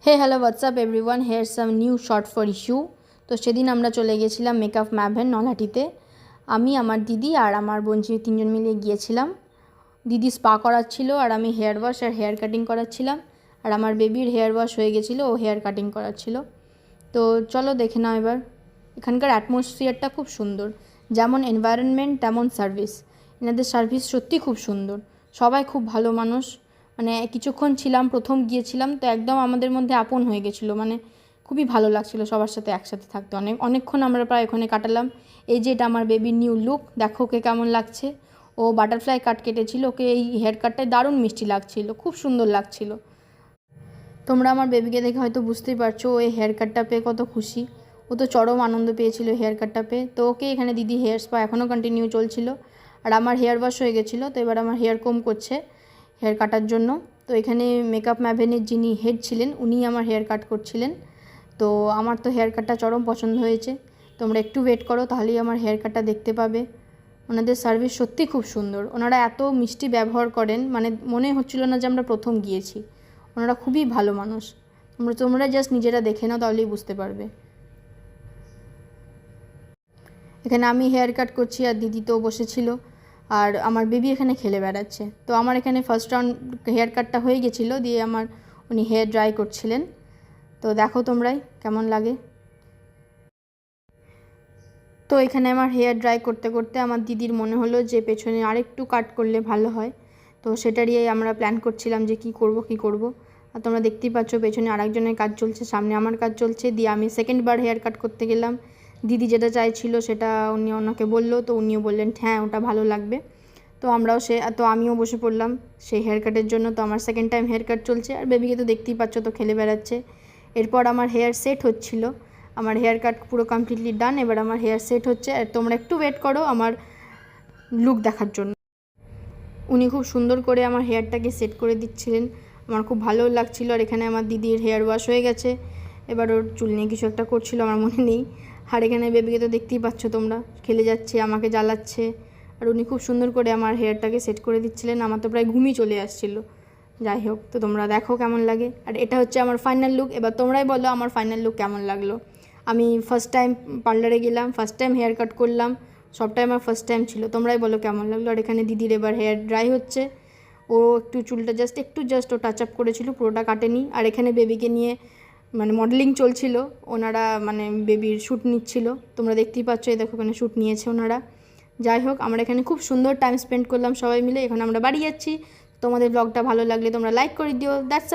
Hey hello what's up everyone, here some new short for issue. তো সেদিন আমরা চলে গেছিলাম মেকআপ ম্যাভেন নলহাটিতে। আমি, আমার দিদি আর আমার বোনঝি তিনজন মিলে গিয়েছিলাম। দিদি স্পা করাচ্ছিল আর আমি হেয়ার ওয়াশ আর হেয়ার কাটিং করাচ্ছিলাম। আর আমার বেবির হেয়ার ওয়াশ হয়ে গেছিলো, ও হেয়ার কাটিং করাচ্ছিল। তো চলো দেখে নাও এবার। এখানকার অ্যাটমসফিয়ারটা খুব সুন্দর, যেমন এনভায়রনমেন্ট তেমন সার্ভিস। এনাদের সার্ভিস সত্যি খুব সুন্দর, সবাই খুব ভালো মানুষ। মানে কিছুক্ষণ ছিলাম, প্রথম গিয়েছিলাম তো একদম আমাদের মধ্যে আপন হয়ে গেছিলো। মানে খুবই ভালো লাগছিলো সবার সাথে একসাথে থাকতে। অনেকক্ষণ আমরা প্রায় ওখানে কাটালাম। এই যে এটা আমার বেবির নিউ লুক, দেখো ওকে কেমন লাগছে। ও বাটারফ্লাই কাট কেটেছিল, ওকে এই হেয়ার কাটটায় দারুণ মিষ্টি লাগছিলো, খুব সুন্দর লাগছিলো। তোমরা আমার বেবিকে দেখে হয়তো বুঝতেই পারছো ও এই হেয়ার কাটটা পেয়ে কত খুশি। ও তো চরম আনন্দ পেয়েছিল হেয়ার কাটটা পেয়ে। তো ওকে এখানে দিদি হেয়ার স্পা এখনও কন্টিনিউ চলছিল। আর আমার হেয়ার ওয়াশ হয়ে গেছিলো, তো এবার আমার হেয়ার কম করছে হেয়ার কাটার জন্য। তো এখানে মেকআপ ম্যাভেনের যিনি হেড ছিলেন উনিই আমার হেয়ার কাট করছিলেন। তো আমার তো হেয়ার কাটটা চরম পছন্দ হয়েছে। তোমরা একটু ওয়েট করো, তাহলেই আমার হেয়ার কাটটা দেখতে পাবে। ওনাদের সার্ভিস সত্যি খুব সুন্দর, ওনারা এত মিষ্টি ব্যবহার করেন, মানে মনে হচ্ছিল না যে আমরা প্রথম গিয়েছি। ওনারা খুবই ভালো মানুষ। তোমরা জাস্ট নিজেরা দেখে নাও, তাহলেই বুঝতে পারবে। এখানে আমি হেয়ার কাট করছি আর দিদি তো বসেছিল, আর আমার বেবি এখানে খেলে বেড়াচ্ছে। তো আমার এখানে ফার্স্ট রাউন্ড হেয়ার কাটটা হয়ে গেছিলো, দিয়ে উনি হেয়ার ড্রাই করছিলেন। তো দেখো তোমরাই কেমন লাগে। তো এখানে আমার হেয়ার ড্রাই করতে করতে আমার দিদির মনে হলো যে পেছনে আরেকটু কাট করলে ভালো হয়। তো সেটারই আমরা প্ল্যান করছিলাম যে কী করব। আর তোমরা দেখতেই পাচ্ছ পেছনে আরেকজনের কাজ চলছে, সামনে আমার কাজ চলছে। দিয়ে আমি সেকেন্ডবার হেয়ার কাট করতে গেলাম। দিদি যেটা চাইছিল সেটা উনি ওনাকে বললো, তো উনিও বললেন হ্যাঁ ওটা ভালো লাগবে। তো আমিও বসে পড়লাম সেই হেয়ার কাটের জন্য। তো আমার সেকেন্ড টাইম হেয়ার কাট চলছে, আর বেবিকে তো দেখতেই পাচ্ছ তো খেলে বেড়াচ্ছে। এরপর আমার হেয়ার সেট হচ্ছিলো। আমার হেয়ার কাট পুরো কমপ্লিটলি ডান, এবার আমার হেয়ার সেট হচ্ছে। আর তোমরা একটু ওয়েট করো আমার লুক দেখার জন্য। উনি খুব সুন্দর করে আমার হেয়ারটাকে সেট করে দিচ্ছিলেন, আমার খুব ভালো লাগছিলো। আর এখানে আমার দিদির হেয়ার ওয়াশ হয়ে গেছে, এবার ওর চুল নিয়ে কিছু একটা করছিল, আমার মনে নেই। আর এখানে বেবিকে তো দেখতেই পাচ্ছ তোমরা, খেলে যাচ্ছে, আমাকে জ্বালাচ্ছে। আর উনি খুব সুন্দর করে আমার হেয়ারটাকে সেট করে দিচ্ছিলেন। আমার তো প্রায় ঘুমই চলে আসছিলো। যাই হোক, তো তোমরা দেখো কেমন লাগে। আর এটা হচ্ছে আমার ফাইনাল লুক। এবার তোমরাই বলো আমার ফাইনাল লুক কেমন লাগলো। আমি ফার্স্ট টাইম পার্লারে গেলাম, ফার্স্ট টাইম হেয়ার কাট করলাম, সবটাই আমার ফার্স্ট টাইম ছিল। তোমরাই বলো কেমন লাগলো। আর এখানে দিদির এবার হেয়ার ড্রাই হচ্ছে। ও একটু চুলটা জাস্ট ও টাচ আপ করেছিল, পুরোটা কাটেনি। আর এখানে বেবিকে নিয়ে মানে মডেলিং চলছিল, ওনারা মানে বেবির শ্যুট নিচ্ছিল। তোমরা দেখতেই পাচ্ছ, এই দেখো এখানে শ্যুট নিয়েছে ওনারা। যাই হোক, আমরা এখানে খুব সুন্দর টাইম স্পেন্ড করলাম সবাই মিলে। এখন আমরা বাড়ি যাচ্ছি। তোমাদের ব্লগটা ভালো লাগলে তোমরা লাইক করে দিও। দ্যাটস